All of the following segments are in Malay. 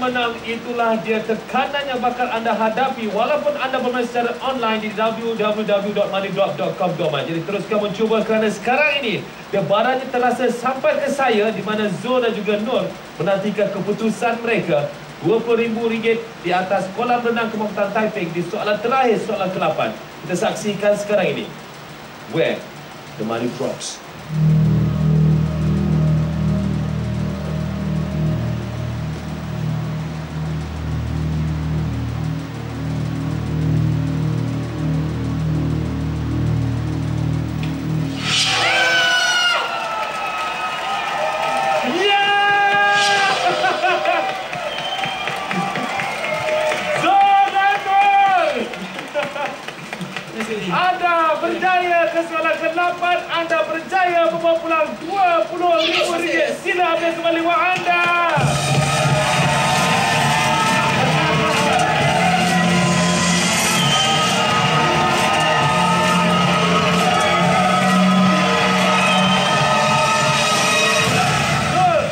menang, itulah dia tekanan yang bakal anda hadapi walaupun anda bermain secara online di www.moneydrop.com.my. Jadi teruskan mencuba kerana sekarang ini debarannya terasa sampai ke saya, di mana Zul dan juga Nur menantikan keputusan mereka. RM20,000 di atas kolam renang Kemantan Taiping di soalan terakhir, soalan ke-8. Kita saksikan sekarang ini where the money drops. Anda berjaya ke soalan ke-8. Anda berjaya membawa pulang RM20,000. Sila ambil kembali wang anda.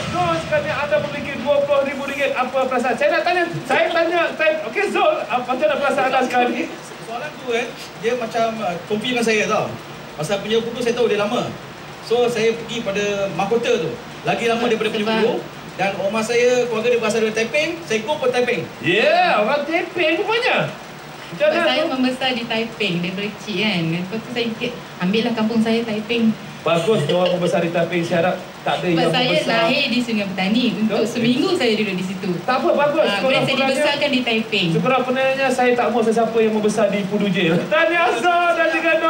Zul, sekali anda memiliki RM20,000. Apa perasaan? Saya tanya. Okey Zul, apa macam perasaan anda sekarang ni? Soalan tu kan, dia macam confuse dengan saya tau. Pasal penjuru tu saya tahu dia lama. So saya pergi pada mahkota tu. Lagi lama daripada penjuru. Dan rumah saya, keluarga dia berasal dari Taiping. Saya go ke Taiping. Ya, orang Taiping rupanya. Sebab saya membesar di Taiping daripada kecil kan. Lepas tu saya fikir, ambillah kampung saya Taiping. Bagus orang membesar di Taiping. Saya harap tak ada yang Sebab saya membesar. lahir di Sungai Petani. Untuk seminggu saya duduk di situ. Tak apa, bagus. Saya dibesarkan di Taiping. Sekurang-kurangnya saya tak mahu sesiapa yang membesar di Pudu Jail. Tahniah Zul dan juga Nur.